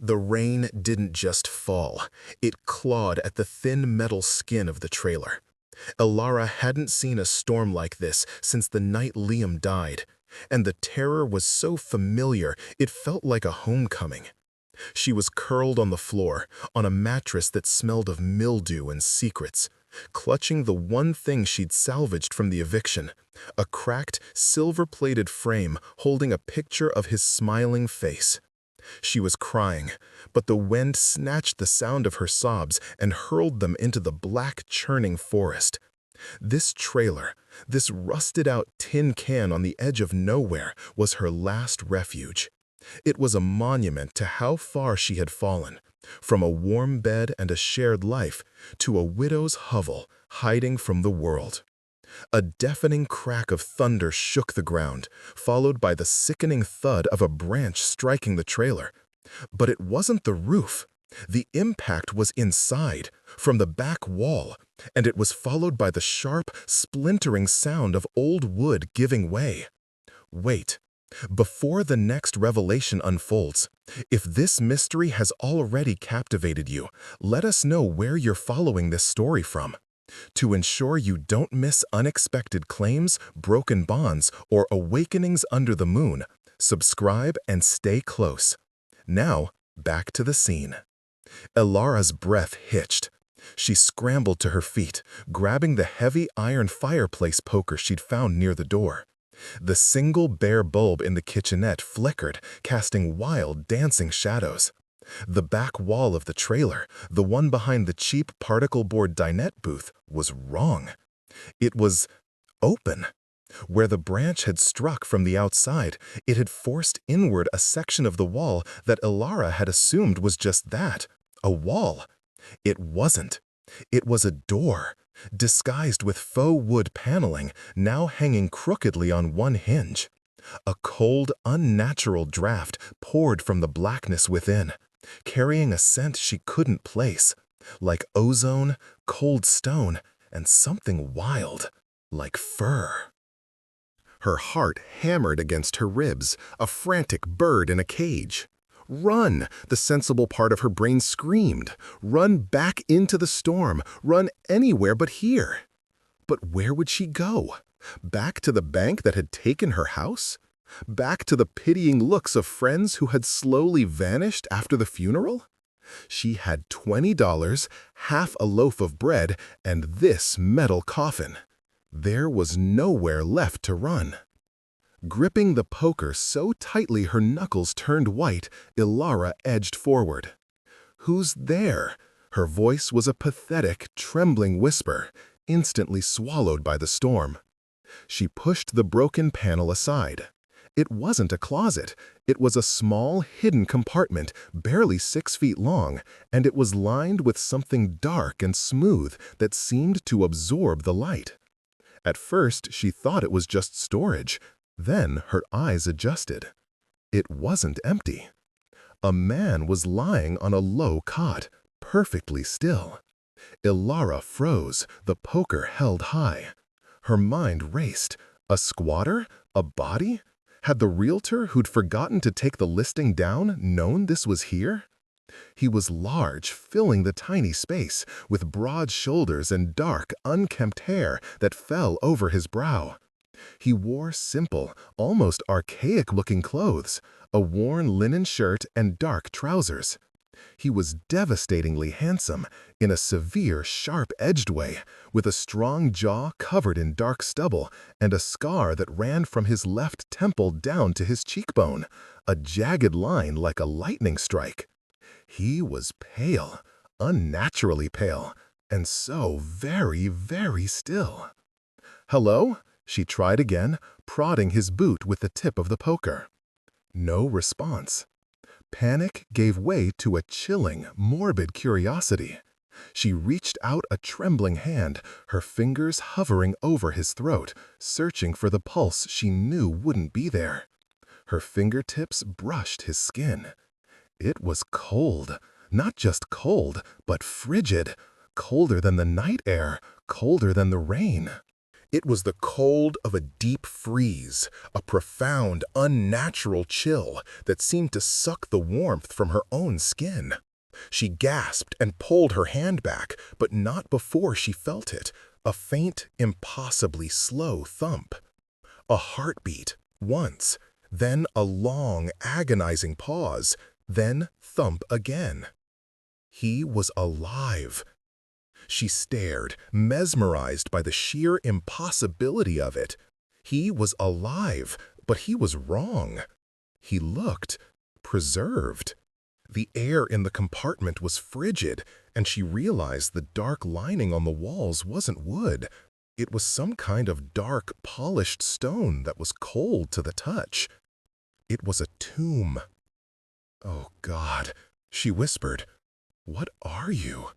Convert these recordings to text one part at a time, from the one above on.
The rain didn't just fall, it clawed at the thin metal skin of the trailer. Elara hadn't seen a storm like this since the night Liam died, and the terror was so familiar it felt like a homecoming. She was curled on the floor, on a mattress that smelled of mildew and secrets, clutching the one thing she'd salvaged from the eviction, a cracked, silver-plated frame holding a picture of his smiling face. She was crying, but the wind snatched the sound of her sobs and hurled them into the black, churning forest. This trailer, this rusted-out tin can on the edge of nowhere, was her last refuge. It was a monument to how far she had fallen, from a warm bed and a shared life to a widow's hovel hiding from the world. A deafening crack of thunder shook the ground, followed by the sickening thud of a branch striking the trailer. But it wasn't the roof. The impact was inside, from the back wall, and it was followed by the sharp, splintering sound of old wood giving way. Wait. Before the next revelation unfolds, if this mystery has already captivated you, let us know where you're following this story from. To ensure you don't miss unexpected claims, broken bonds, or awakenings under the moon, subscribe and stay close. Now, back to the scene. Elara's breath hitched. She scrambled to her feet, grabbing the heavy iron fireplace poker she'd found near the door. The single bare bulb in the kitchenette flickered, casting wild, dancing shadows. The back wall of the trailer, the one behind the cheap particle board dinette booth, was wrong. It was open. Where the branch had struck from the outside, it had forced inward a section of the wall that Elara had assumed was just that, a wall. It wasn't. It was a door, disguised with faux wood paneling, now hanging crookedly on one hinge. A cold, unnatural draft poured from the blackness within, carrying a scent she couldn't place, like ozone, cold stone, and something wild, like fur. Her heart hammered against her ribs, a frantic bird in a cage. Run! The sensible part of her brain screamed. Run back into the storm. Run anywhere but here. But where would she go? Back to the bank that had taken her house? Back to the pitying looks of friends who had slowly vanished after the funeral? She had $20, half a loaf of bread, and this metal coffin. There was nowhere left to run. Gripping the poker so tightly her knuckles turned white, Elara edged forward. "Who's there?" Her voice was a pathetic, trembling whisper, instantly swallowed by the storm. She pushed the broken panel aside. It wasn't a closet. It was a small, hidden compartment, barely 6 feet long, and it was lined with something dark and smooth that seemed to absorb the light. At first, she thought it was just storage. Then her eyes adjusted. It wasn't empty. A man was lying on a low cot, perfectly still. Elara froze, the poker held high. Her mind raced. A squatter? A body? Had the realtor who'd forgotten to take the listing down known this was here? He was large, filling the tiny space, with broad shoulders and dark, unkempt hair that fell over his brow. He wore simple, almost archaic-looking clothes, a worn linen shirt and dark trousers. He was devastatingly handsome, in a severe, sharp-edged way, with a strong jaw covered in dark stubble and a scar that ran from his left temple down to his cheekbone, a jagged line like a lightning strike. He was pale, unnaturally pale, and so very, very still. "Hello?" She tried again, prodding his boot with the tip of the poker. No response. Panic gave way to a chilling, morbid curiosity. She reached out a trembling hand, her fingers hovering over his throat, searching for the pulse she knew wouldn't be there. Her fingertips brushed his skin. It was cold. Not just cold, but frigid. Colder than the night air, colder than the rain. It was the cold of a deep freeze, a profound, unnatural chill that seemed to suck the warmth from her own skin. She gasped and pulled her hand back, but not before she felt it, a faint, impossibly slow thump. A heartbeat, once, then a long, agonizing pause, then thump again. He was alive. She stared, mesmerized by the sheer impossibility of it. He was alive, but he was wrong. He looked preserved. The air in the compartment was frigid, and she realized the dark lining on the walls wasn't wood. It was some kind of dark, polished stone that was cold to the touch. It was a tomb. "Oh, God," she whispered. "What are you?"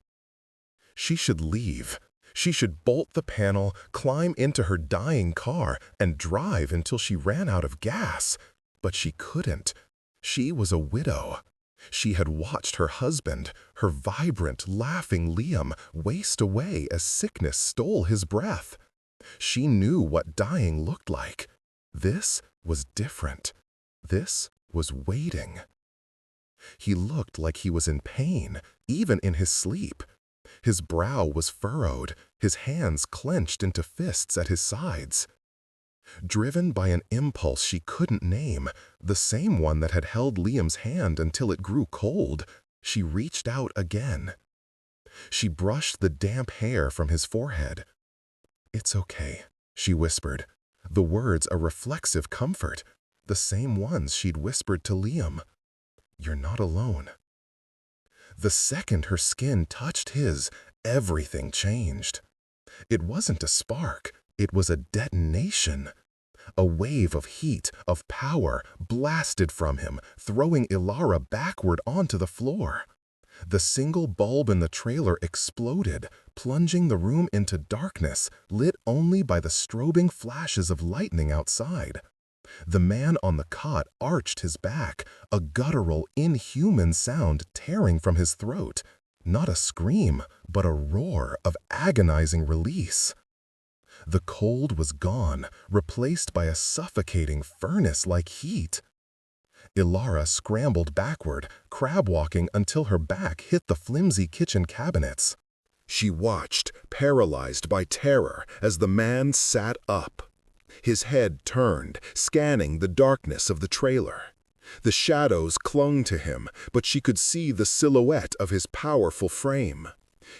She should leave. She should bolt the panel, climb into her dying car, and drive until she ran out of gas. But she couldn't. She was a widow. She had watched her husband, her vibrant, laughing Liam, waste away as sickness stole his breath. She knew what dying looked like. This was different. This was waiting. He looked like he was in pain, even in his sleep. His brow was furrowed, his hands clenched into fists at his sides. Driven by an impulse she couldn't name, the same one that had held Liam's hand until it grew cold, she reached out again. She brushed the damp hair from his forehead. "It's okay," she whispered, the words a reflexive comfort, the same ones she'd whispered to Liam. "You're not alone." The second her skin touched his, everything changed. It wasn't a spark, it was a detonation. A wave of heat, of power, blasted from him, throwing Ilara backward onto the floor. The single bulb in the trailer exploded, plunging the room into darkness, lit only by the strobing flashes of lightning outside. The man on the cot arched his back, a guttural, inhuman sound tearing from his throat. Not a scream, but a roar of agonizing release. The cold was gone, replaced by a suffocating furnace-like heat. Ilara scrambled backward, crab-walking until her back hit the flimsy kitchen cabinets. She watched, paralyzed by terror, as the man sat up. His head turned, scanning the darkness of the trailer. The shadows clung to him, but she could see the silhouette of his powerful frame.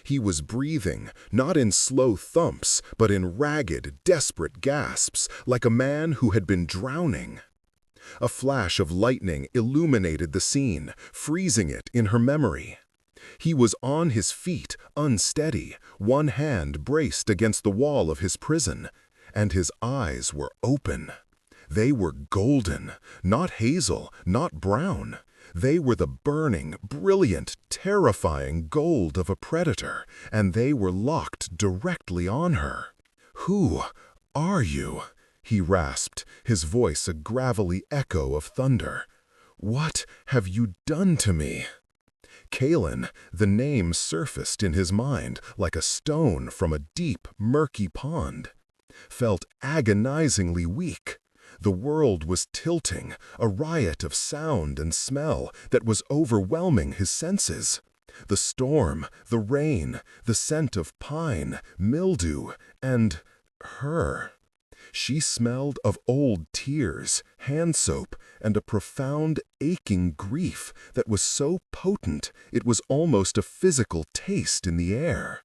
He was breathing, not in slow thumps, but in ragged, desperate gasps, like a man who had been drowning. A flash of lightning illuminated the scene, freezing it in her memory. He was on his feet, unsteady, one hand braced against the wall of his prison, and his eyes were open. They were golden, not hazel, not brown. They were the burning, brilliant, terrifying gold of a predator, and they were locked directly on her. "Who are you?" he rasped, his voice a gravelly echo of thunder. "What have you done to me?" Kalen, the name surfaced in his mind like a stone from a deep, murky pond. Felt agonizingly weak. The world was tilting, a riot of sound and smell that was overwhelming his senses. The storm, the rain, the scent of pine, mildew, and her. She smelled of old tears, hand soap, and a profound, aching grief that was so potent it was almost a physical taste in the air.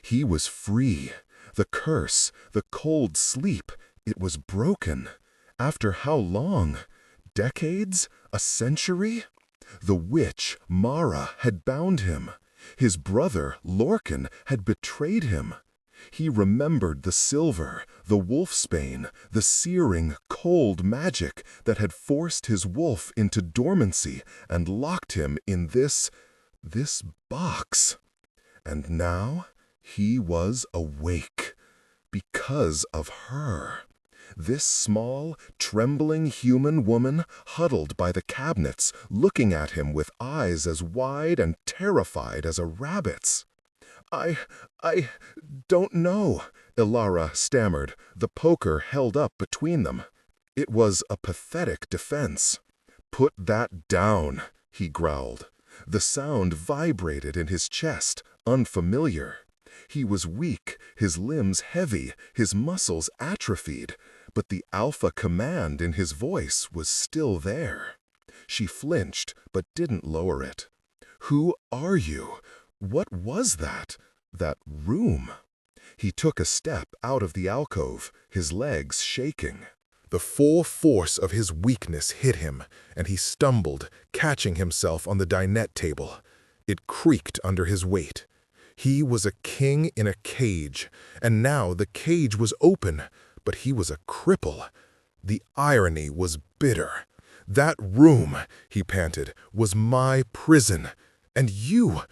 He was free. The curse, the cold sleep, it was broken. After how long? Decades? A century? The witch, Mara, had bound him. His brother, Lorcan, had betrayed him. He remembered the silver, the wolfsbane, the searing, cold magic that had forced his wolf into dormancy and locked him in this box. And now he was awake. Because of her. This small, trembling human woman huddled by the cabinets, looking at him with eyes as wide and terrified as a rabbit's. I don't know," Ilara stammered, the poker held up between them. It was a pathetic defense. "Put that down," he growled. The sound vibrated in his chest, unfamiliar. He was weak, his limbs heavy, his muscles atrophied, but the alpha command in his voice was still there. She flinched, but didn't lower it. "Who are you? What was that? That room?" He took a step out of the alcove, his legs shaking. The full force of his weakness hit him, and he stumbled, catching himself on the dinette table. It creaked under his weight. He was a king in a cage, and now the cage was open, but he was a cripple. The irony was bitter. "That room," he panted, "was my prison. And you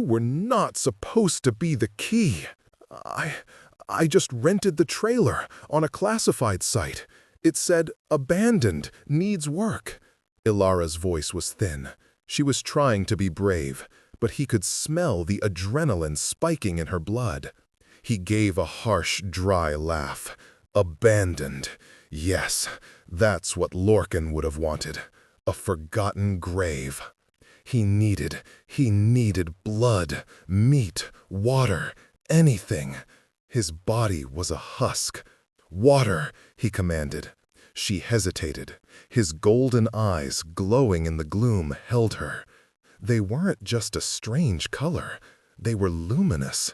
were not supposed to be the key. I just rented the trailer on a classified site. It said, 'Abandoned, needs work.'" Ilara's voice was thin. She was trying to be brave, but he could smell the adrenaline spiking in her blood. He gave a harsh, dry laugh. "Abandoned. Yes, that's what Lorcan would have wanted. A forgotten grave." He needed blood, meat, water, anything. His body was a husk. "Water," he commanded. She hesitated. His golden eyes, glowing in the gloom, held her. They weren't just a strange color. They were luminous.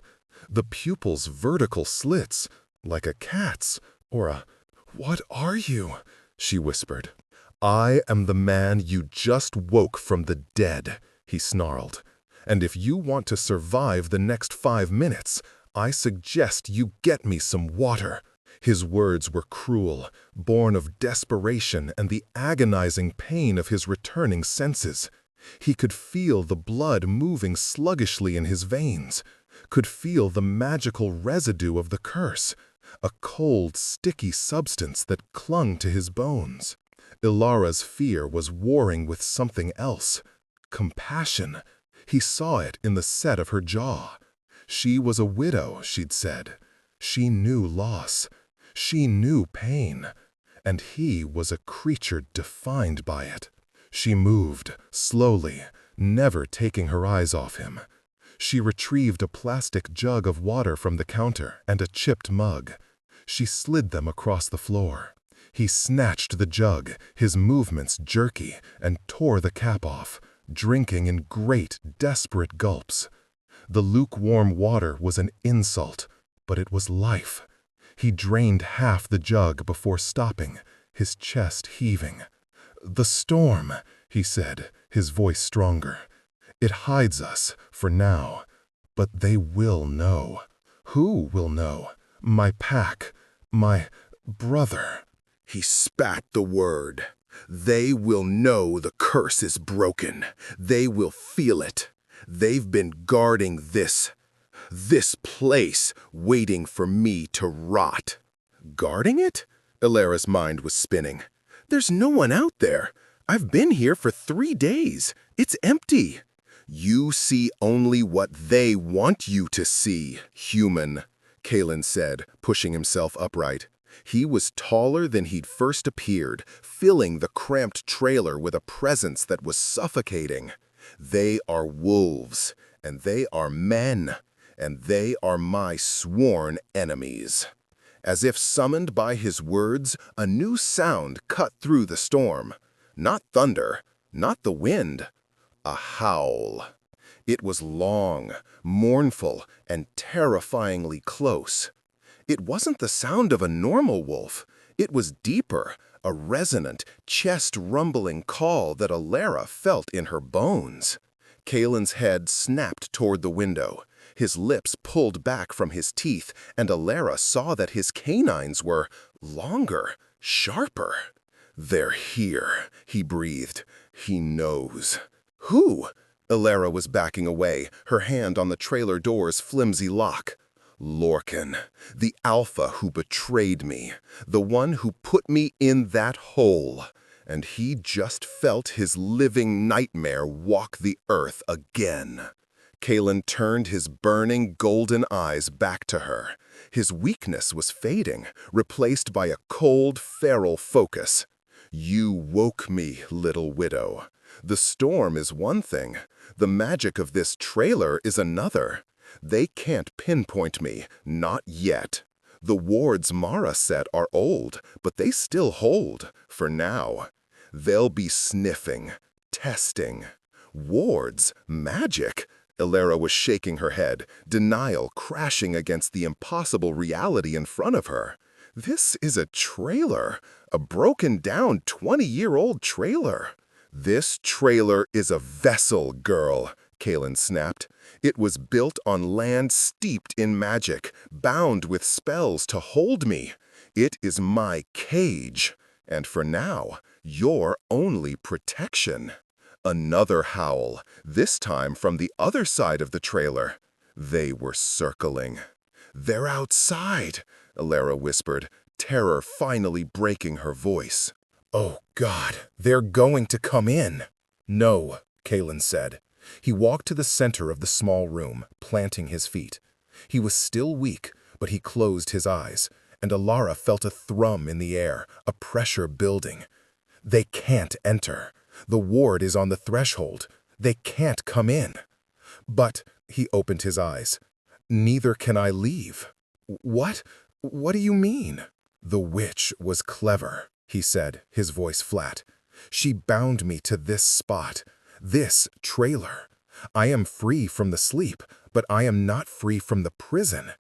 The pupils' vertical slits, like a cat's, or a— "What are you?" she whispered. "I am the man you just woke from the dead," he snarled. "And if you want to survive the next 5 minutes, I suggest you get me some water." His words were cruel, born of desperation and the agonizing pain of his returning senses. He could feel the blood moving sluggishly in his veins, could feel the magical residue of the curse, a cold, sticky substance that clung to his bones. Ilara's fear was warring with something else. Compassion. He saw it in the set of her jaw. She was a widow, she'd said. She knew loss. She knew pain. And he was a creature defined by it. She moved, slowly, never taking her eyes off him. She retrieved a plastic jug of water from the counter and a chipped mug. She slid them across the floor. He snatched the jug, his movements jerky, and tore the cap off, drinking in great, desperate gulps. The lukewarm water was an insult, but it was life. He drained half the jug before stopping, his chest heaving. "The storm," he said, his voice stronger. "It hides us, for now. But they will know." "Who will know?" "My pack. My brother." He spat the word. "They will know the curse is broken. They will feel it. They've been guarding this place, waiting for me to rot." "Guarding it?" Ilara's mind was spinning. "There's no one out there. I've been here for 3 days. It's empty." "You see only what they want you to see, human," Kalen said, pushing himself upright. He was taller than he'd first appeared, filling the cramped trailer with a presence that was suffocating. "They are wolves, and they are men, and they are my sworn enemies." As if summoned by his words, a new sound cut through the storm. Not thunder, not the wind. A howl. It was long, mournful, and terrifyingly close. It wasn't the sound of a normal wolf. It was deeper, a resonant, chest-rumbling call that Ilara felt in her bones. Kalen's head snapped toward the window. His lips pulled back from his teeth, and Ilara saw that his canines were longer, sharper. "They're here," he breathed. "He knows." "Who?" Ilara was backing away, her hand on the trailer door's flimsy lock. "Lorcan, the alpha who betrayed me, the one who put me in that hole. And he just felt his living nightmare walk the earth again." Kalen turned his burning golden eyes back to her. His weakness was fading, replaced by a cold, feral focus. You woke me, little widow. The storm is one thing. The magic of this trailer is another. They can't pinpoint me, not yet. The wards Mara set are old, but they still hold, for now. They'll be sniffing, testing. Wards? Magic? Elara was shaking her head, denial crashing against the impossible reality in front of her. This is a trailer, a broken-down 20-year-old trailer. This trailer is a vessel, girl, Kalen snapped. It was built on land steeped in magic, bound with spells to hold me. It is my cage, and for now, your only protection. Another howl, this time from the other side of the trailer. They were circling. They're outside, Elara whispered, terror finally breaking her voice. Oh, God, they're going to come in. No, Kalen said. He walked to the center of the small room, planting his feet. He was still weak, but he closed his eyes, and Elara felt a thrum in the air, a pressure building. They can't enter. The ward is on the threshold. They can't come in. But, he opened his eyes. Neither can I leave. What? What do you mean? The witch was clever, he said, his voice flat. She bound me to this spot, this trailer. I am free from the sleep, but I am not free from the prison.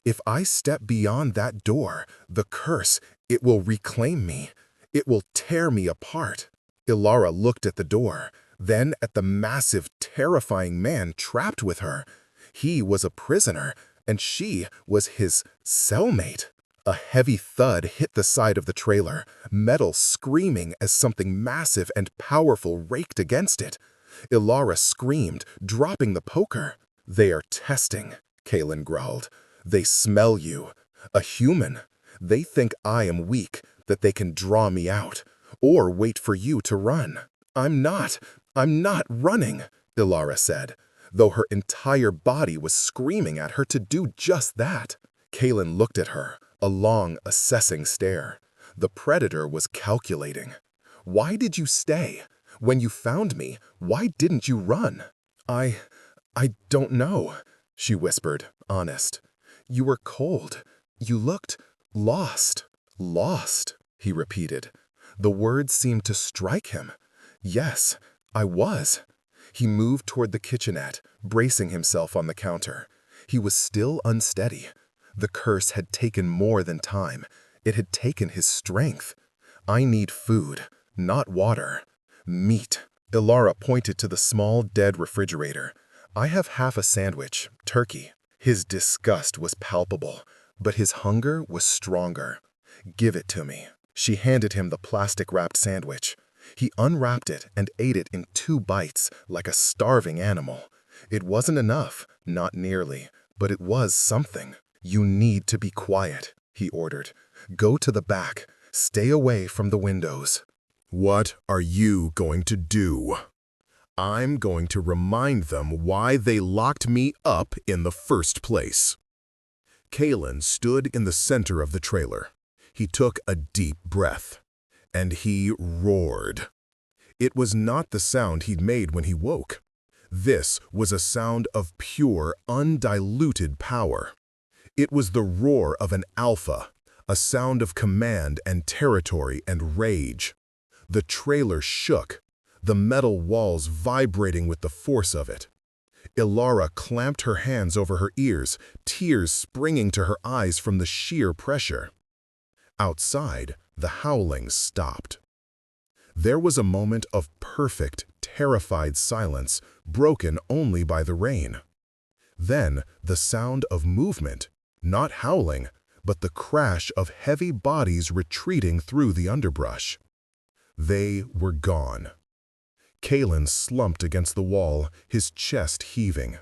If I step beyond that door, the curse, it will reclaim me. It will tear me apart. Elara looked at the door, then at the massive, terrifying man trapped with her. He was a prisoner, and she was his cellmate. A heavy thud hit the side of the trailer, metal screaming as something massive and powerful raked against it. Elara screamed, dropping the poker. They are testing, Kalen growled. They smell you. A human. They think I am weak, that they can draw me out, or wait for you to run. I'm not running, Elara said, though her entire body was screaming at her to do just that. Kalen looked at her, a long, assessing stare. The predator was calculating. Why did you stay? When you found me, why didn't you run? I don't know, she whispered, honest. You were cold. You looked lost. Lost, he repeated. The words seemed to strike him. Yes, I was. He moved toward the kitchenette, bracing himself on the counter. He was still unsteady. The curse had taken more than time. It had taken his strength. I need food, not water. Meat. Elara pointed to the small, dead refrigerator. I have half a sandwich, turkey. His disgust was palpable, but his hunger was stronger. Give it to me. She handed him the plastic-wrapped sandwich. He unwrapped it and ate it in 2 bites, like a starving animal. It wasn't enough, not nearly, but it was something. You need to be quiet, he ordered. Go to the back. Stay away from the windows. What are you going to do? I'm going to remind them why they locked me up in the first place. Kalen stood in the center of the trailer. He took a deep breath, and he roared. It was not the sound he'd made when he woke. This was a sound of pure, undiluted power. It was the roar of an alpha, a sound of command and territory and rage. The trailer shook, the metal walls vibrating with the force of it. Elara clamped her hands over her ears, tears springing to her eyes from the sheer pressure. Outside, the howling stopped. There was a moment of perfect, terrified silence, broken only by the rain. Then, the sound of movement, not howling, but the crash of heavy bodies retreating through the underbrush. They were gone. Kalen slumped against the wall, his chest heaving.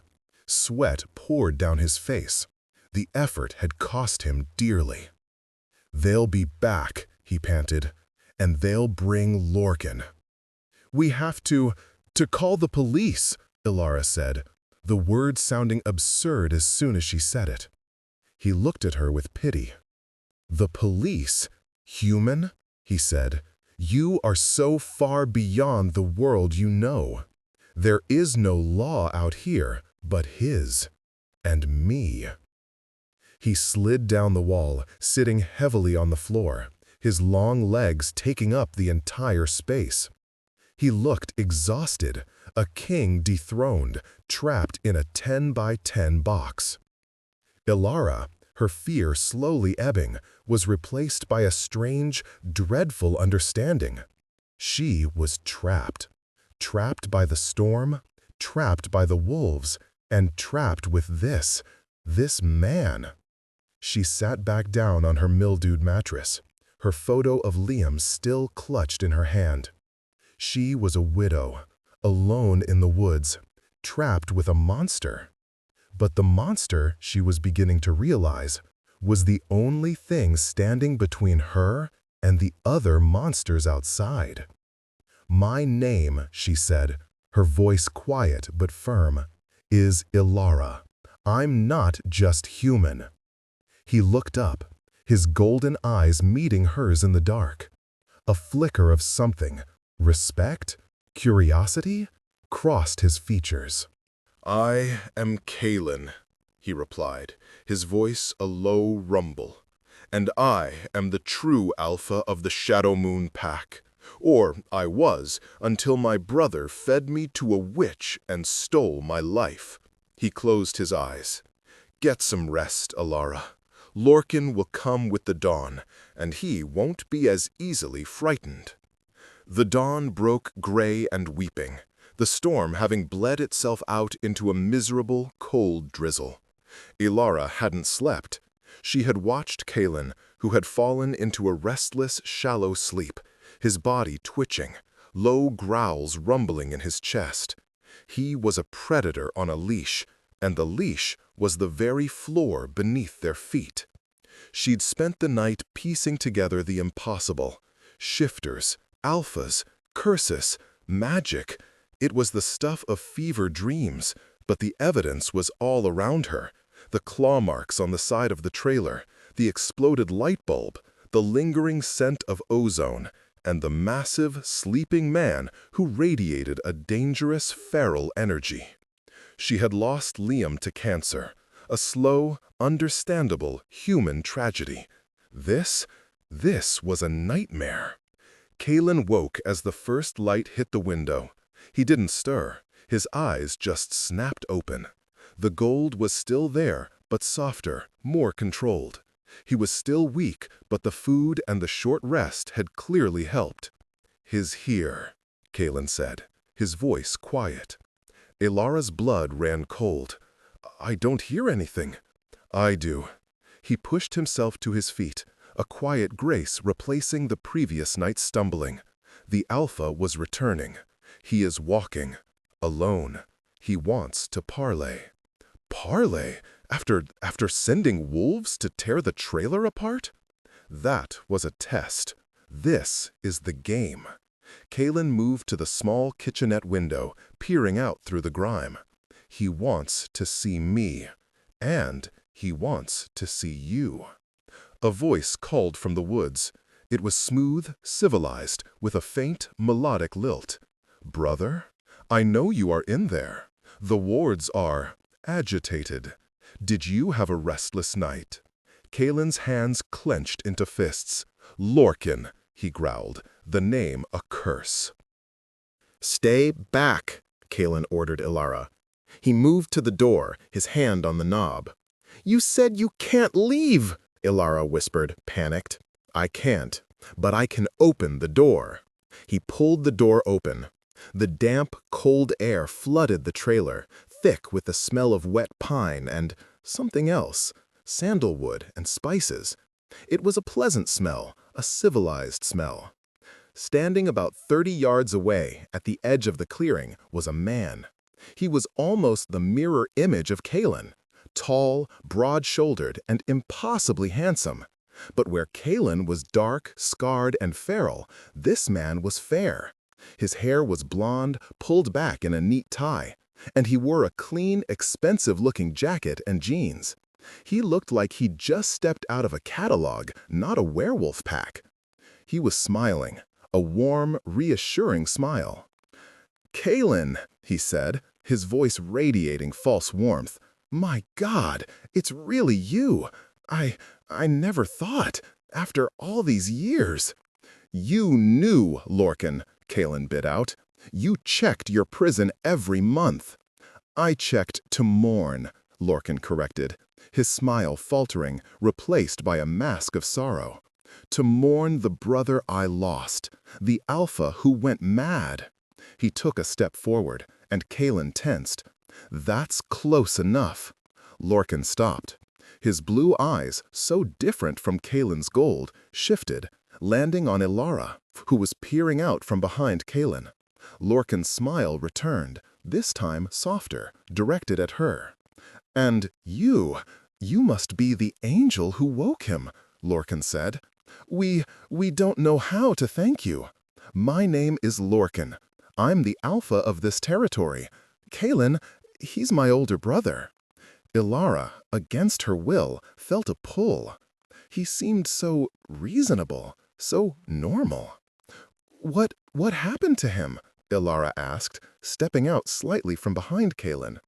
Sweat poured down his face. The effort had cost him dearly. They'll be back, he panted, and they'll bring Lorcan. We have to call the police, Elara said. the word sounding absurd as soon as she said it. He looked at her with pity. "The police? Human?" he said. "You are so far beyond the world you know. There is no law out here but his and me." He slid down the wall, sitting heavily on the floor, his long legs taking up the entire space. He looked exhausted, a king dethroned, trapped in a 10 by 10 box. Ilara, her fear slowly ebbing, was replaced by a strange, dreadful understanding. She was trapped. Trapped by the storm, trapped by the wolves, and trapped with this man. She sat back down on her mildewed mattress, her photo of Liam still clutched in her hand. She was a widow, alone in the woods, trapped with a monster. But the monster, she was beginning to realize, was the only thing standing between her and the other monsters outside. "My name," she said, her voice quiet but firm, "is Ilara. I'm not just human." He looked up, his golden eyes meeting hers in the dark. A flicker of something, respect, curiosity, crossed his features. "I am Kalen," he replied, his voice a low rumble. "And I am the true alpha of the Shadow Moon Pack. Or I was, until my brother fed me to a witch and stole my life." He closed his eyes. "Get some rest, Ilara. Lorcan will come with the dawn, and he won't be as easily frightened." The dawn broke gray and weeping, the storm having bled itself out into a miserable, cold drizzle. Ilara hadn't slept. She had watched Kalen, who had fallen into a restless, shallow sleep, his body twitching, low growls rumbling in his chest. He was a predator on a leash, and the leash was the very floor beneath their feet. She'd spent the night piecing together the impossible. Shifters, alphas, curses, magic. It was the stuff of fever dreams, but the evidence was all around her. The claw marks on the side of the trailer, the exploded light bulb, the lingering scent of ozone, and the massive, sleeping man who radiated a dangerous, feral energy. She had lost Liam to cancer, a slow, understandable human tragedy. This was a nightmare. Kalen woke as the first light hit the window. He didn't stir. His eyes just snapped open. The gold was still there, but softer, more controlled. He was still weak, but the food and the short rest had clearly helped. "He's here," Kalen said, his voice quiet. Ilara's blood ran cold. "I don't hear anything." "I do." He pushed himself to his feet, a quiet grace replacing the previous night's stumbling. The Alpha was returning. He is walking. Alone. He wants to parley. Parley? After sending wolves to tear the trailer apart? That was a test. This is the game. Kalen moved to the small kitchenette window, peering out through the grime. He wants to see me. And he wants to see you. A voice called from the woods. It was smooth, civilized, with a faint, melodic lilt. "Brother, I know you are in there. The wards are agitated. Did you have a restless night?" Kalen's hands clenched into fists. "Lorcan," he growled, the name a curse. "Stay back," Kalen ordered Ilara. He moved to the door, his hand on the knob. "You said you can't leave," Ilara whispered, panicked. "I can't, but I can open the door." He pulled the door open. The damp, cold air flooded the trailer, thick with the smell of wet pine and something else, sandalwood and spices. It was a pleasant smell, a civilized smell. Standing about 30 yards away, at the edge of the clearing, was a man. He was almost the mirror image of Kalen, tall, broad-shouldered, and impossibly handsome. But where Kalen was dark, scarred, and feral, this man was fair. His hair was blonde, pulled back in a neat tie. And he wore a clean, expensive-looking jacket and jeans. He looked like he'd just stepped out of a catalog, not a werewolf pack. He was smiling, a warm, reassuring smile. "Kalen," he said, his voice radiating false warmth. "My God, it's really you. I never thought, after all these years." "You knew, Lorcan," Kalen bit out. "You checked your prison every month." "I checked to mourn," Lorcan corrected, his smile faltering, replaced by a mask of sorrow. "To mourn the brother I lost, the Alpha who went mad." He took a step forward, and Kalen tensed. "That's close enough." Lorcan stopped. His blue eyes, so different from Kalen's gold, shifted, landing on Ilara, who was peering out from behind Kalen. Lorcan's smile returned, this time softer, directed at her. "And you must be the angel who woke him," Lorcan said. We don't know how to thank you. My name is Lorcan. I'm the Alpha of this territory. Kalen, he's my older brother." Ilara, against her will, felt a pull. He seemed so reasonable, so normal. What happened to him?" Ilara asked, stepping out slightly from behind Kalen.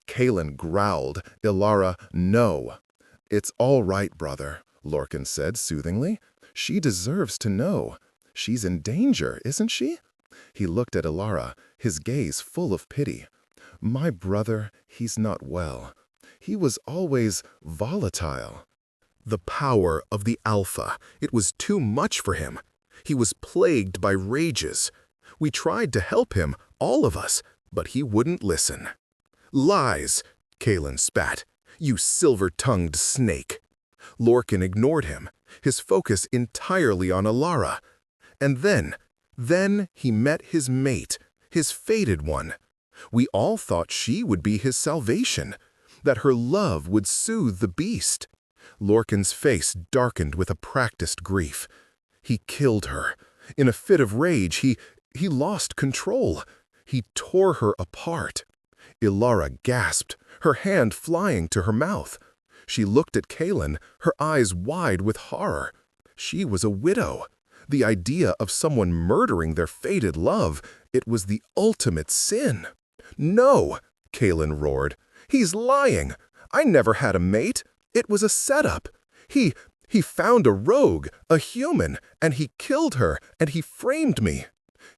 Kalen growled. Ilara, "No." "It's all right, brother," Lorcan said soothingly. "She deserves to know. She's in danger, isn't she?" He looked at Ilara, his gaze full of pity. "My brother, he's not well. He was always volatile." The power of the Alpha, it was too much for him. He was plagued by rages. We tried to help him, all of us, but he wouldn't listen. "Lies," Kalen spat. "You silver-tongued snake." Lorcan ignored him, his focus entirely on Ilara. And then he met his mate, his fated one. We all thought she would be his salvation, that her love would soothe the beast. Lorcan's face darkened with a practiced grief. He killed her. In a fit of rage, he lost control. He tore her apart. Ilara gasped, her hand flying to her mouth. She looked at Kalen, her eyes wide with horror. She was a widow. The idea of someone murdering their fated love, it was the ultimate sin. "No!" Kalen roared. "He's lying. I never had a mate. It was a setup. He found a rogue, a human, and he killed her, and he framed me."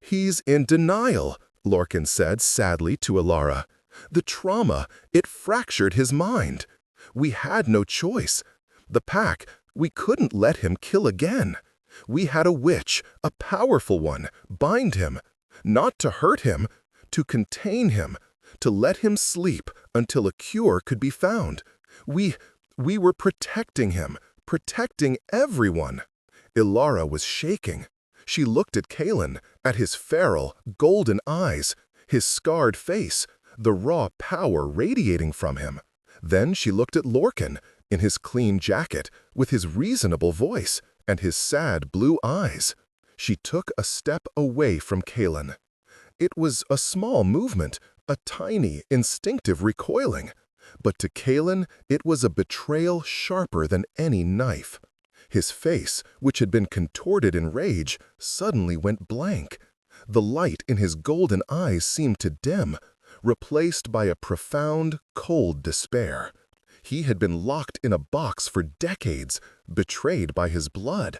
"He's in denial," Lorcan said sadly to Ilara. "The trauma, it fractured his mind. We had no choice. The pack, we couldn't let him kill again. We had a witch, a powerful one, bind him, not to hurt him, to contain him, to let him sleep until a cure could be found. We were protecting him, protecting everyone." Ilara was shaking. She looked at Kalen, at his feral, golden eyes, his scarred face, the raw power radiating from him. Then she looked at Lorcan, in his clean jacket, with his reasonable voice, and his sad blue eyes. She took a step away from Kalen. It was a small movement, a tiny, instinctive recoiling. But to Kalen, it was a betrayal sharper than any knife. His face, which had been contorted in rage, suddenly went blank. The light in his golden eyes seemed to dim, replaced by a profound, cold despair. He had been locked in a box for decades, betrayed by his blood,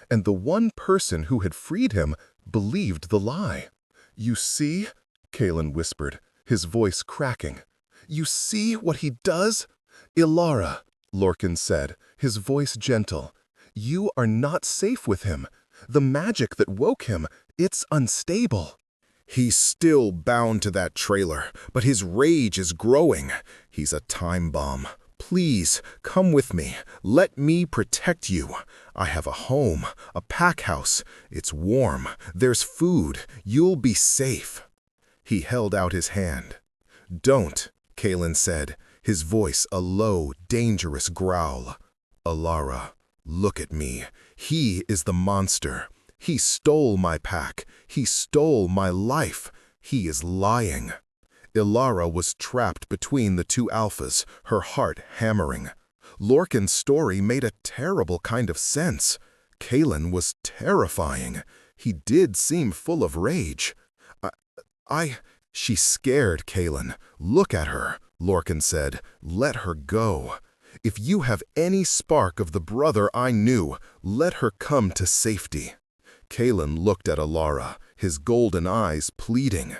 and the one person who had freed him believed the lie. "You see?" Kalen whispered, his voice cracking. "You see what he does?" "Ilara," Lorcan said, his voice gentle, "you are not safe with him. The magic that woke him, it's unstable." "He's still bound to that trailer, but his rage is growing. He's a time bomb. Please, come with me. Let me protect you. I have a home, a pack house. It's warm. There's food. You'll be safe." He held out his hand. "Don't," Kalen said, his voice a low, dangerous growl. "Ilara, look at me. He is the monster. He stole my pack. He stole my life. He is lying." Ilara was trapped between the two alphas, her heart hammering. Lorcan's story made a terrible kind of sense. Kalen was terrifying. He did seem full of rage. She scared Kalen. Look at her, Lorcan said. Let her go. If you have any spark of the brother I knew, let her come to safety. Kalen looked at Ilara, his golden eyes pleading.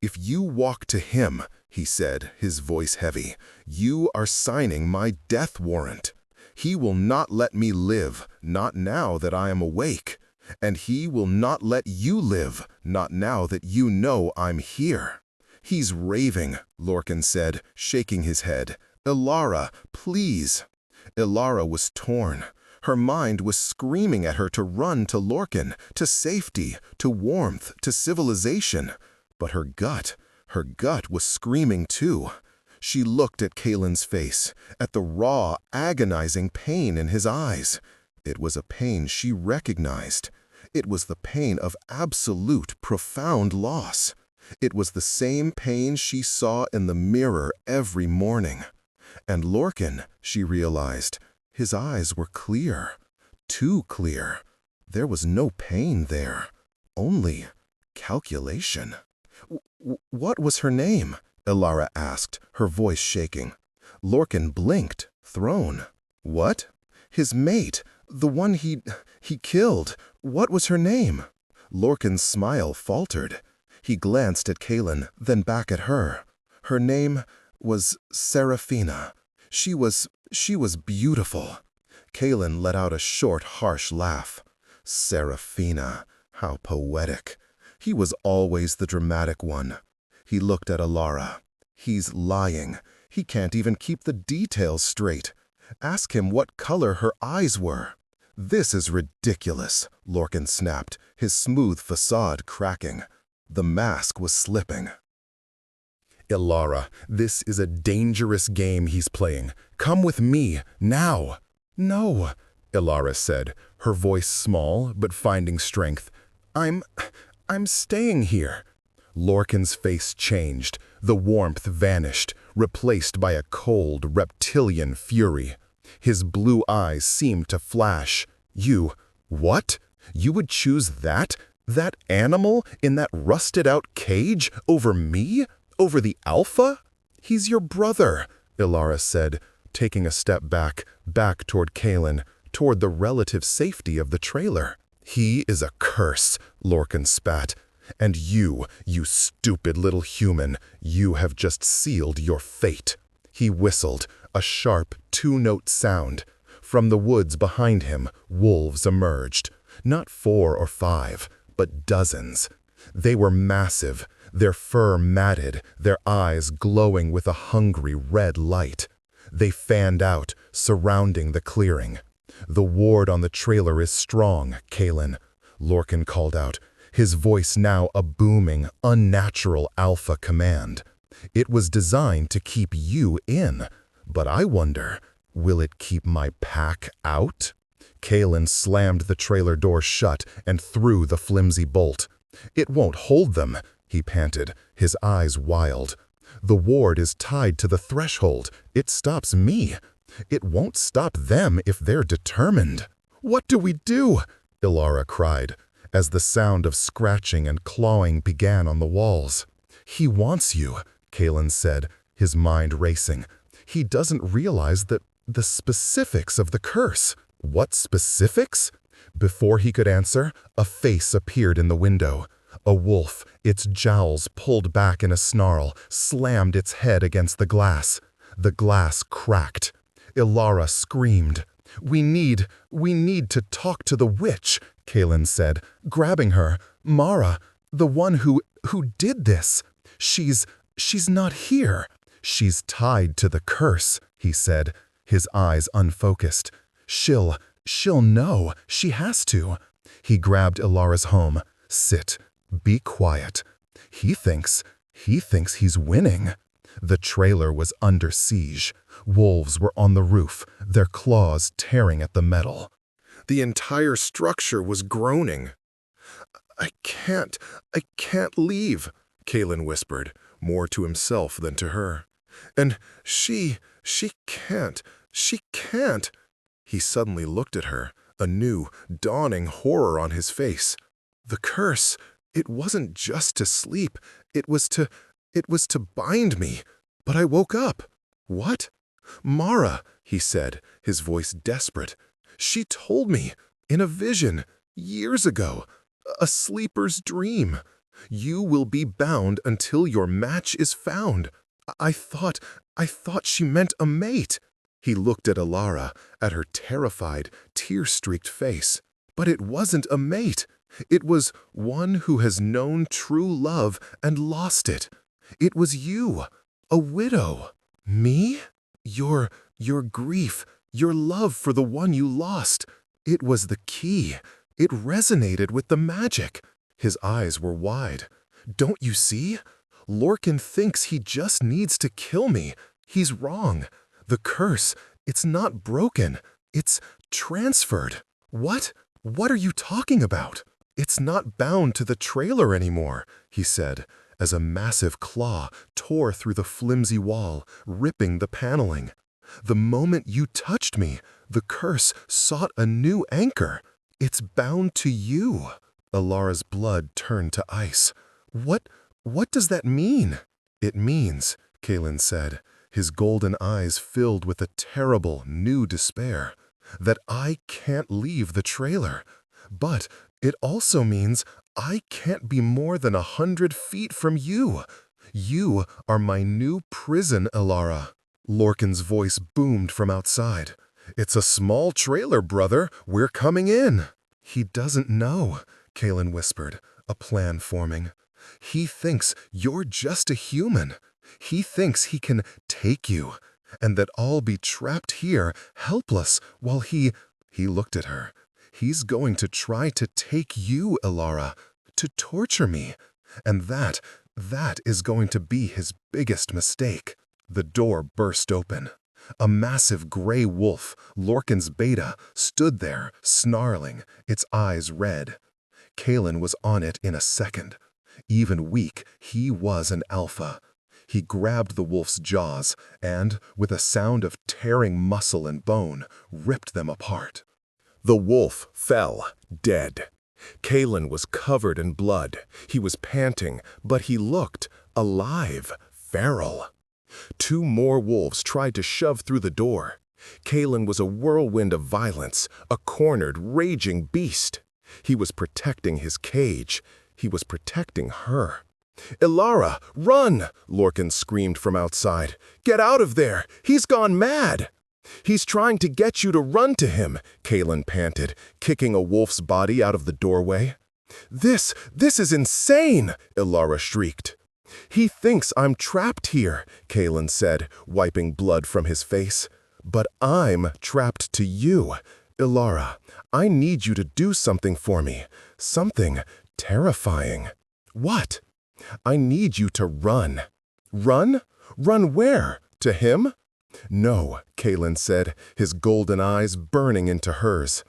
If you walk to him, he said, his voice heavy, you are signing my death warrant. He will not let me live, not now that I am awake. And he will not let you live, not now that you know I'm here. He's raving, Lorcan said, shaking his head. Ilara, please. Ilara was torn. Her mind was screaming at her to run to Lorcan, to safety, to warmth, to civilization. But her gut was screaming too. She looked at Kalen's face, at the raw, agonizing pain in his eyes. It was a pain she recognized. It was the pain of absolute, profound loss. It was the same pain she saw in the mirror every morning. And Lorcan, she realized, his eyes were clear. Too clear. There was no pain there. Only calculation. What was her name? Ilara asked, her voice shaking. Lorcan blinked, thrown. What? His mate, the one he killed. What was her name? Lorcan's smile faltered. He glanced at Kalen, then back at her. Her name was Seraphina. She was beautiful. Kalen let out a short, harsh laugh. Seraphina, how poetic. He was always the dramatic one. He looked at Ilara. He's lying. He can't even keep the details straight. Ask him what color her eyes were. This is ridiculous, Lorcan snapped, his smooth facade cracking. The mask was slipping. Ilara, this is a dangerous game he's playing. Come with me, now. No, Ilara said, her voice small but finding strength. I'm staying here. Lorcan's face changed. The warmth vanished, replaced by a cold, reptilian fury. His blue eyes seemed to flash. You, what? You would choose that animal in that rusted-out cage over me? Over the Alpha? He's your brother, Ilara said, taking a step back toward Kalen, toward the relative safety of the trailer. He is a curse, Lorcan spat. And you stupid little human, you have just sealed your fate. He whistled, a sharp, two-note sound. From the woods behind him, wolves emerged. Not 4 or 5, but dozens. They were massive, their fur matted, their eyes glowing with a hungry red light. They fanned out, surrounding the clearing. The ward on the trailer is strong, Kalen, Lorcan called out, his voice now a booming, unnatural alpha command. It was designed to keep you in, but I wonder, will it keep my pack out? Kalen slammed the trailer door shut and threw the flimsy bolt. It won't hold them, he panted, his eyes wild. The ward is tied to the threshold. It stops me. It won't stop them if they're determined. What do we do? Ilara cried, as the sound of scratching and clawing began on the walls. He wants you, Kalen said, his mind racing. He doesn't realize the specifics of the curse. What specifics? Before he could answer, a face appeared in the window. A wolf, its jowls pulled back in a snarl, slammed its head against the glass. The glass cracked. Ilara screamed. We need to talk to the witch, Kalen said, grabbing her. Mara, the one who did this. She's not here. She's tied to the curse, he said, his eyes unfocused. She'll know. She has to. He grabbed Ilara's home. Sit. Be quiet. He thinks he's winning. The trailer was under siege. Wolves were on the roof, their claws tearing at the metal. The entire structure was groaning. I can't leave, Kalen whispered. more to himself than to her. And she can't. He suddenly looked at her, a new, dawning horror on his face. The curse, it wasn't just to sleep, it was to bind me. But I woke up. What? Mara, he said, his voice desperate. She told me, in a vision, years ago, a sleeper's dream. You will be bound until your match is found. I thought she meant a mate. He looked at Alara, at her terrified, tear-streaked face. But it wasn't a mate. It was one who has known true love and lost it. It was you, a widow. Me? Your grief, your love for the one you lost. It was the key. It resonated with the magic. His eyes were wide. Don't you see? Lorcan thinks he just needs to kill me. He's wrong. The curse, it's not broken. It's transferred. What? What are you talking about? It's not bound to the trailer anymore, he said, as a massive claw tore through the flimsy wall, ripping the paneling. The moment you touched me, the curse sought a new anchor. It's bound to you. Alara's blood turned to ice. What does that mean? It means, Kalen said, his golden eyes filled with a terrible, new despair, that I can't leave the trailer. But it also means I can't be more than 100 feet from you. You are my new prison, Alara. Lorcan's voice boomed from outside. It's a small trailer, brother. We're coming in. He doesn't know, Kalen whispered, a plan forming. He thinks you're just a human. He thinks he can take you, and that I'll be trapped here, helpless, while he looked at her. He's going to try to take you, Alara, to torture me. And that is going to be his biggest mistake. The door burst open. A massive gray wolf, Lorcan's beta, stood there, snarling, its eyes red. Kalen was on it in a second. Even weak, he was an alpha. He grabbed the wolf's jaws and, with a sound of tearing muscle and bone, ripped them apart. The wolf fell, dead. Kalen was covered in blood. He was panting, but he looked alive, feral. 2 more wolves tried to shove through the door. Kalen was a whirlwind of violence, a cornered, raging beast. He was protecting his cage. He was protecting her. "Alara, run!" Lorcan screamed from outside. "Get out of there! He's gone mad!" "He's trying to get you to run to him," Kalen panted, kicking a wolf's body out of the doorway. This is insane!" Alara shrieked. "He thinks I'm trapped here," Kalen said, wiping blood from his face. "But I'm trapped to you. Alara, I need you to do something for me. Something terrifying." "What?" "I need you to run." "Run? Run where? To him?" "No," Kalen said, his golden eyes burning into hers.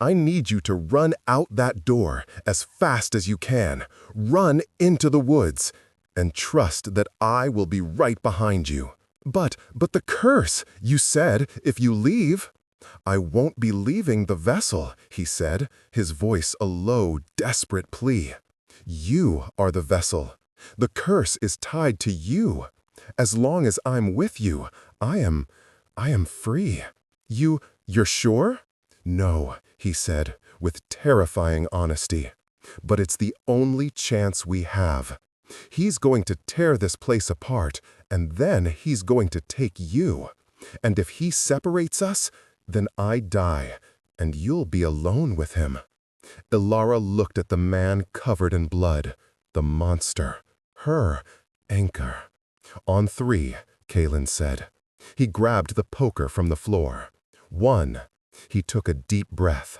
"I need you to run out that door as fast as you can. Run into the woods. And trust that I will be right behind you." But the curse, you said, if you leave." "I won't be leaving the vessel," he said, his voice a low, desperate plea. "You are the vessel. The curse is tied to you. As long as I'm with you, I am free." You're sure?" "No," he said, with terrifying honesty. "But it's the only chance we have. He's going to tear this place apart, and then he's going to take you. And if he separates us, then I die, and you'll be alone with him." Alara looked at the man covered in blood, the monster, her anchor. "On 3, Kalen said. He grabbed the poker from the floor. 1, he took a deep breath.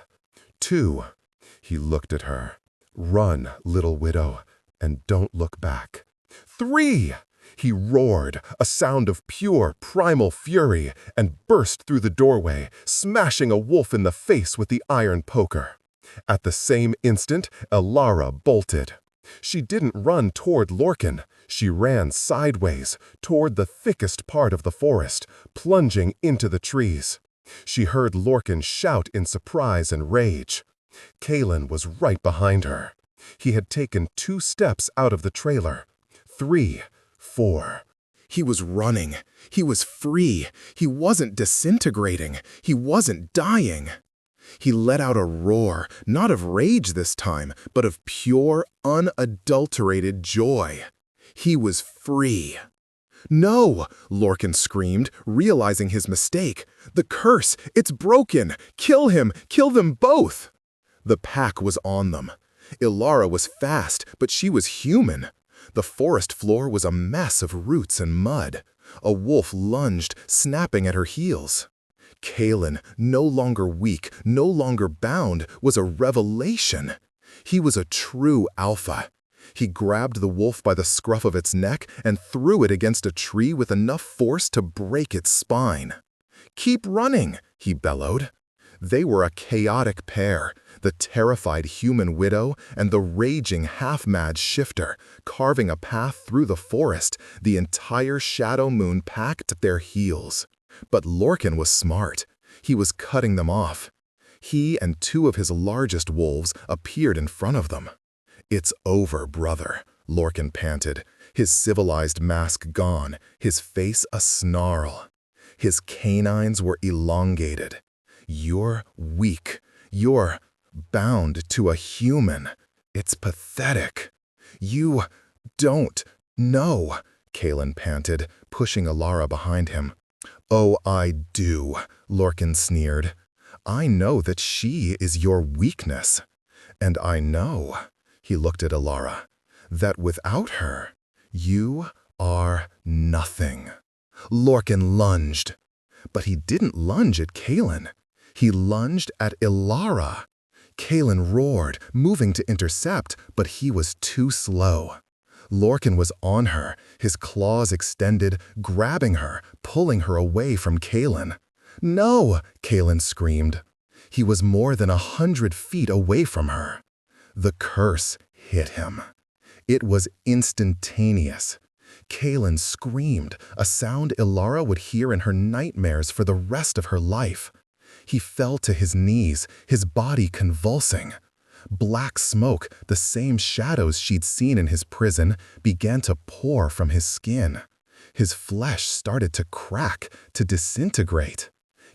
2, he looked at her. "Run, little widow, and don't look back." 3, he roared, a sound of pure, primal fury, and burst through the doorway, smashing a wolf in the face with the iron poker. At the same instant, Alara bolted. She didn't run toward Lorcan. She ran sideways, toward the thickest part of the forest, plunging into the trees. She heard Lorcan shout in surprise and rage. Kalen was right behind her. He had taken 2 steps out of the trailer. 3, 4. He was running. He was free. He wasn't disintegrating. He wasn't dying. He let out a roar, not of rage this time, but of pure, unadulterated joy. He was free. "No!" Lorcan screamed, realizing his mistake. "The curse! It's broken! Kill him! Kill them both!" The pack was on them. Ilara was fast, but she was human. The forest floor was a mess of roots and mud. A wolf lunged, snapping at her heels. Kalen, no longer weak, no longer bound, was a revelation. He was a true alpha. He grabbed the wolf by the scruff of its neck and threw it against a tree with enough force to break its spine. "Keep running," he bellowed. They were a chaotic pair, the terrified human widow and the raging half-mad shifter, carving a path through the forest, the entire Shadow Moon packed at their heels. But Lorcan was smart. He was cutting them off. He and 2 of his largest wolves appeared in front of them. "It's over, brother," Lorcan panted, his civilized mask gone, his face a snarl. His canines were elongated. "You're weak. You're bound to a human. It's pathetic. You don't know," Kalen panted, pushing Ilara behind him. "Oh, I do," Lorcan sneered. "I know that she is your weakness. And I know," he looked at Ilara, "that without her, you are nothing." Lorcan lunged. But he didn't lunge at Kalen. He lunged at Ilara. Kalen roared, moving to intercept, but he was too slow. Lorcan was on her, his claws extended, grabbing her, pulling her away from Kalen. "No!" Kalen screamed. He was more than 100 feet away from her. The curse hit him. It was instantaneous. Kalen screamed, a sound Ilara would hear in her nightmares for the rest of her life. He fell to his knees, his body convulsing. Black smoke, the same shadows she'd seen in his prison, began to pour from his skin. His flesh started to crack, to disintegrate.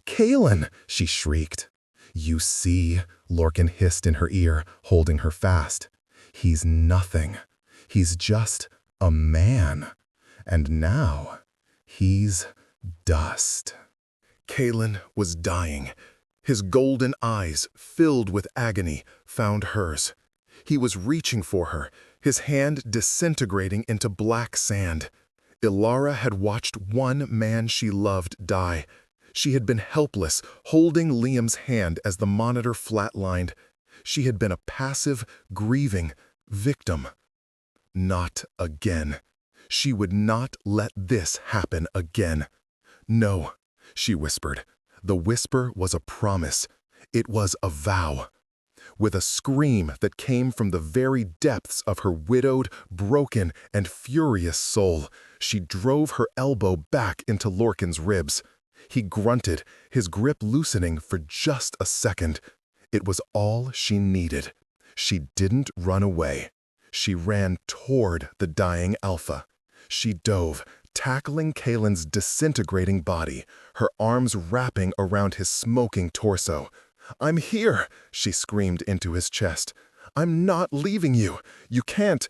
"Kalen!" she shrieked. "You see," Lorcan hissed in her ear, holding her fast. "He's nothing. He's just a man. And now, he's dust." Kalen was dying. His golden eyes, filled with agony, found hers. He was reaching for her, his hand disintegrating into black sand. Ilara had watched one man she loved die. She had been helpless, holding Liam's hand as the monitor flatlined. She had been a passive, grieving victim. Not again. She would not let this happen again. "No," she whispered. The whisper was a promise. It was a vow. With a scream that came from the very depths of her widowed, broken, and furious soul, she drove her elbow back into Lorcan's ribs. He grunted, his grip loosening for just a second. It was all she needed. She didn't run away. She ran toward the dying alpha. She dove, tackling Kalen's disintegrating body, her arms wrapping around his smoking torso. "I'm here," she screamed into his chest. "I'm not leaving you. You can't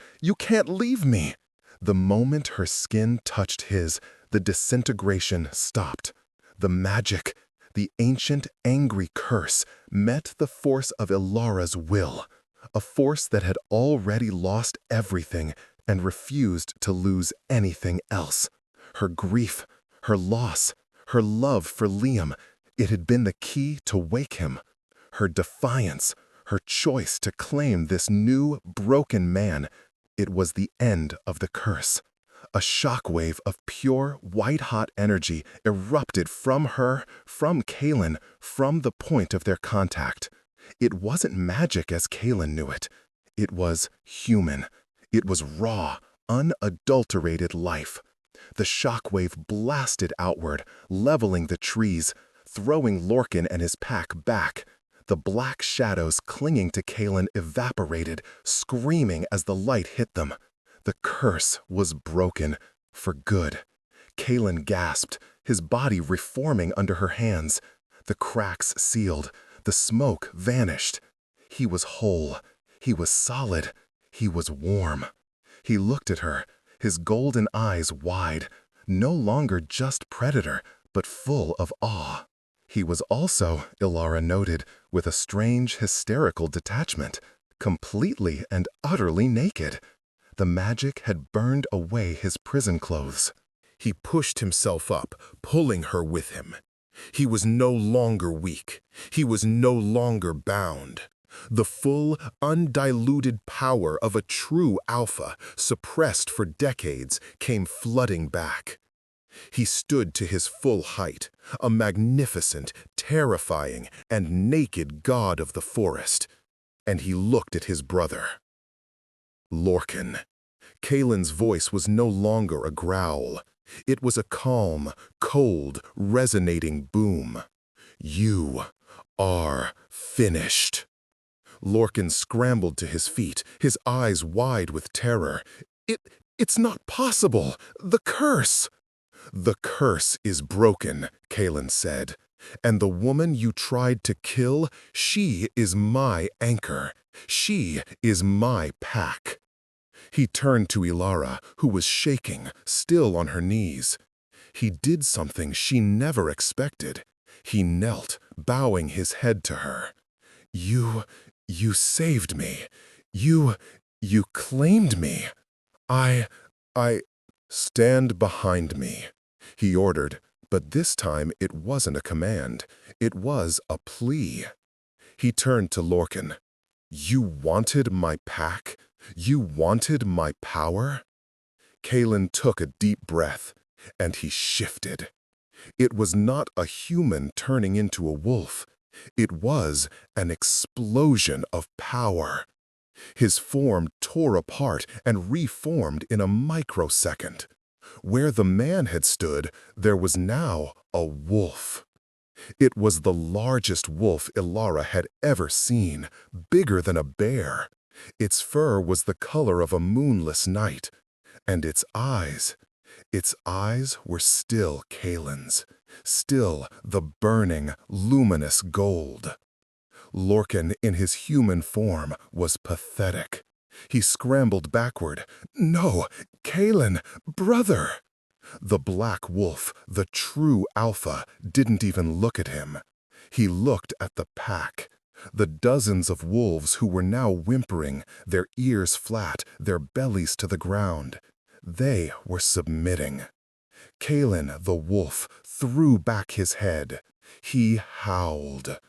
leave me." The moment her skin touched his, the disintegration stopped. The magic, the ancient angry curse, met the force of Ilara's will, a force that had already lost everything and refused to lose anything else. Her grief, her loss, her love for Liam, it had been the key to wake him. Her defiance, her choice to claim this new, broken man, it was the end of the curse. A shockwave of pure, white-hot energy erupted from her, from Kalen, from the point of their contact. It wasn't magic as Kalen knew it. It was human. It was raw, unadulterated life. The shockwave blasted outward, leveling the trees, throwing Lorcan and his pack back. The black shadows clinging to Kalen evaporated, screaming as the light hit them. The curse was broken, for good. Kalen gasped, his body reforming under her hands. The cracks sealed, the smoke vanished. He was whole, he was solid, he was warm. He looked at her, his golden eyes wide, no longer just predator, but full of awe. He was also, Ilara noted, with a strange, hysterical detachment, completely and utterly naked. The magic had burned away his prison clothes. He pushed himself up, pulling her with him. He was no longer weak. He was no longer bound. The full, undiluted power of a true alpha, suppressed for decades, came flooding back. He stood to his full height, a magnificent, terrifying, and naked god of the forest. And he looked at his brother. Lorcan. Kalen's voice was no longer a growl. It was a calm, cold, resonating boom. You are finished. Lorcan scrambled to his feet, his eyes wide with terror. It's not possible! The curse! The curse is broken, Kalen said. And the woman you tried to kill, she is my anchor. She is my pack. He turned to Ilara, who was shaking, still on her knees. He did something she never expected. He knelt, bowing his head to her. You saved me. You claimed me. I stand behind me, he ordered, but this time it wasn't a command. It was a plea. He turned to Lorcan. You wanted my pack? You wanted my power? Kalen took a deep breath, and he shifted. It was not a human turning into a wolf. It was an explosion of power. His form tore apart and reformed in a microsecond. Where the man had stood, there was now a wolf. It was the largest wolf Ilara had ever seen, bigger than a bear. Its fur was the color of a moonless night, and its eyes were still Kalen's, still the burning, luminous gold. Lorcan, in his human form, was pathetic. He scrambled backward. No, Kalen, brother! The black wolf, the true alpha, didn't even look at him. He looked at the pack. The dozens of wolves who were now whimpering, their ears flat, their bellies to the ground. They were submitting. Kalen, the wolf, threw back his head. He howled.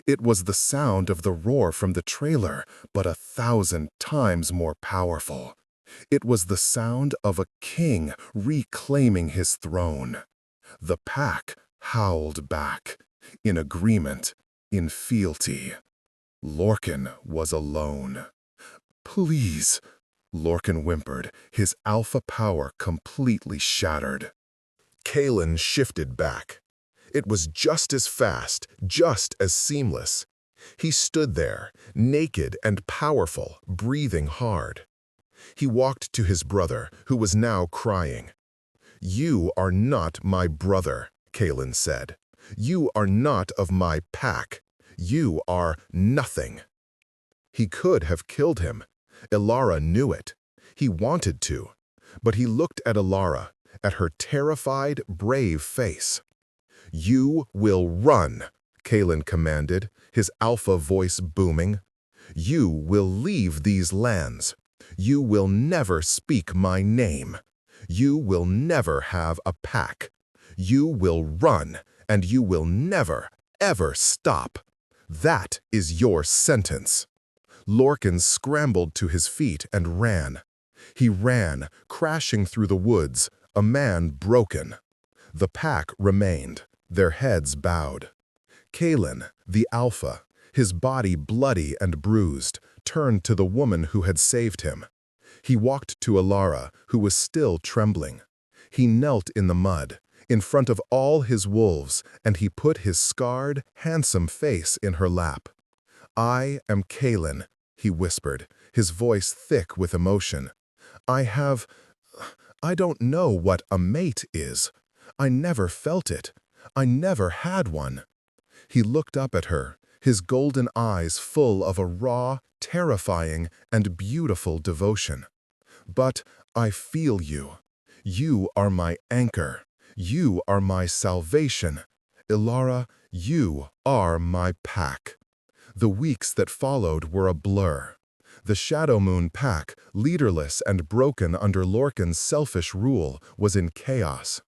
It was the sound of the roar from the trailer, but 1,000 times more powerful. It was the sound of a king reclaiming his throne. The pack howled back, in agreement, in fealty. Lorcan was alone. Please, Lorcan whimpered, his alpha power completely shattered. Kalen shifted back. It was just as fast, just as seamless. He stood there, naked and powerful, breathing hard. He walked to his brother, who was now crying. You are not my brother, Kalen said. You are not of my pack. You are nothing. He could have killed him. Ilara knew it. He wanted to. But he looked at Ilara, at her terrified, brave face. You will run, Kalen commanded, his alpha voice booming. You will leave these lands. You will never speak my name. You will never have a pack. You will run, and you will never, ever stop. That is your sentence. Lorcan scrambled to his feet and ran. He ran, crashing through the woods, a man broken. The pack remained, their heads bowed. Kalen, the alpha, his body bloody and bruised, turned to the woman who had saved him. He walked to Alara, who was still trembling. He knelt in the mud, in front of all his wolves, and he put his scarred, handsome face in her lap. "I am Kaelin," he whispered, his voice thick with emotion. I don't know what a mate is. I never felt it. I never had one." He looked up at her, his golden eyes full of a raw, terrifying, and beautiful devotion. "But I feel you. You are my anchor. You are my salvation. Ilara, you are my pack." The weeks that followed were a blur. The Shadow Moon pack, leaderless and broken under Lorcan's selfish rule, was in chaos.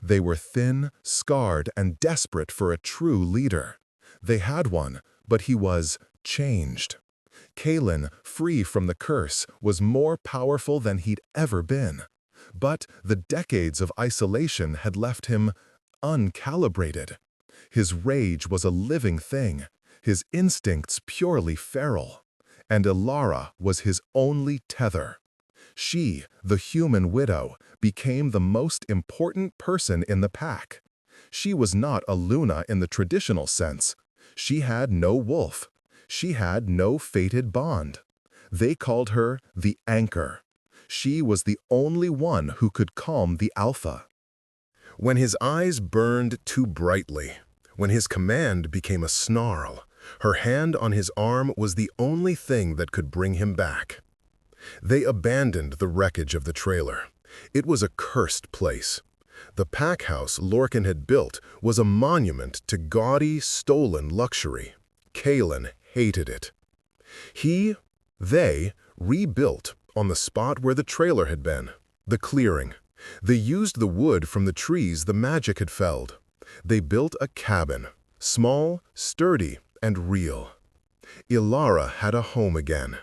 They were thin, scarred, and desperate for a true leader. They had one, but he was changed. Kaelin, free from the curse, was more powerful than he'd ever been. But the decades of isolation had left him uncalibrated. His rage was a living thing, his instincts purely feral. And Ilara was his only tether. She, the human widow, became the most important person in the pack. She was not a Luna in the traditional sense. She had no wolf. She had no fated bond. They called her the Anchor. She was the only one who could calm the Alpha. When his eyes burned too brightly, when his command became a snarl, her hand on his arm was the only thing that could bring him back. They abandoned the wreckage of the trailer. It was a cursed place. The pack house Lorcan had built was a monument to gaudy, stolen luxury. Kaelin hated it. They rebuilt on the spot where the trailer had been, the clearing. They used the wood from the trees the magic had felled. They built a cabin, small, sturdy, and real. Ilara had a home again.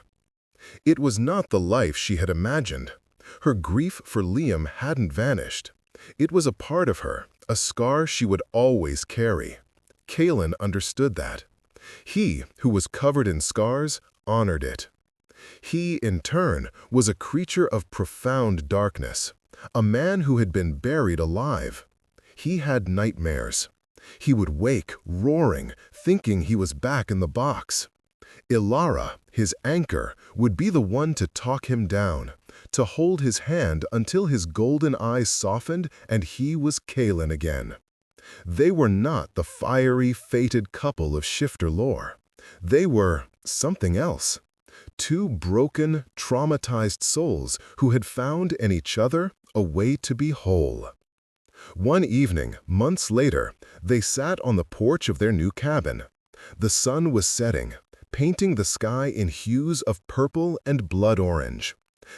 It was not the life she had imagined. Her grief for Liam hadn't vanished. It was a part of her, a scar she would always carry. Kaelin understood that. He, who was covered in scars, honored it. He, in turn, was a creature of profound darkness, a man who had been buried alive. He had nightmares. He would wake, roaring, thinking he was back in the box. Ilara, his anchor, would be the one to talk him down, to hold his hand until his golden eyes softened and he was Kaelin again. They were not the fiery, fated couple of Shifter lore. They were something else. Two broken, traumatized souls who had found in each other a way to be whole. One evening, months later, they sat on the porch of their new cabin. The sun was setting, painting the sky in hues of purple and blood orange.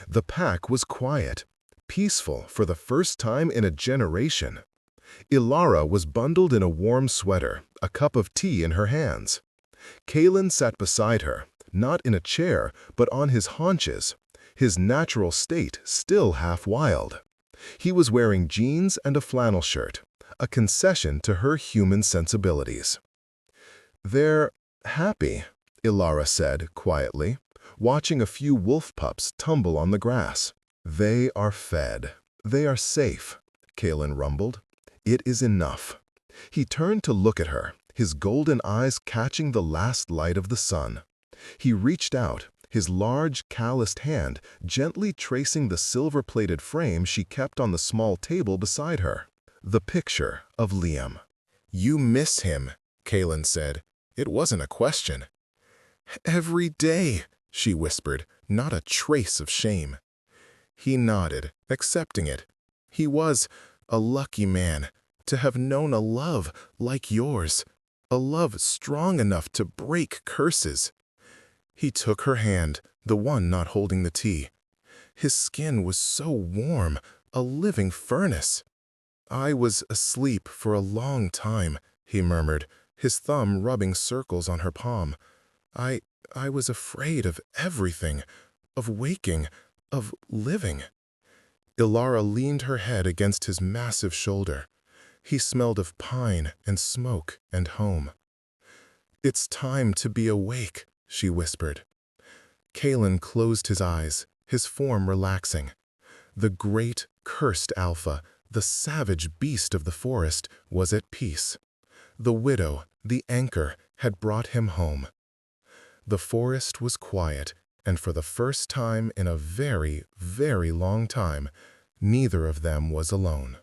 The pack was quiet, peaceful for the first time in a generation. Ilara was bundled in a warm sweater, a cup of tea in her hands. Kaelin sat beside her, not in a chair, but on his haunches, his natural state still half wild. He was wearing jeans and a flannel shirt, a concession to her human sensibilities. "They're happy," Ilara said quietly, watching a few wolf pups tumble on the grass. "They are fed. They are safe," Kaelin rumbled. "It is enough." He turned to look at her, his golden eyes catching the last light of the sun. He reached out, his large, calloused hand gently tracing the silver-plated frame she kept on the small table beside her. The picture of Liam. "You miss him," Kaelin said. It wasn't a question. "Every day," she whispered, not a trace of shame. He nodded, accepting it. He was a lucky man to have known a love like yours, a love strong enough to break curses. He took her hand, the one not holding the tea. His skin was so warm, a living furnace. "I was asleep for a long time," he murmured, his thumb rubbing circles on her palm. I was afraid of everything, of waking, of living." Ilara leaned her head against his massive shoulder. He smelled of pine and smoke and home. "It's time to be awake," she whispered. Kaelin closed his eyes, his form relaxing. The great, cursed Alpha, the savage beast of the forest, was at peace. The widow, the anchor, had brought him home. The forest was quiet, and for the first time in a very, very long time, neither of them was alone.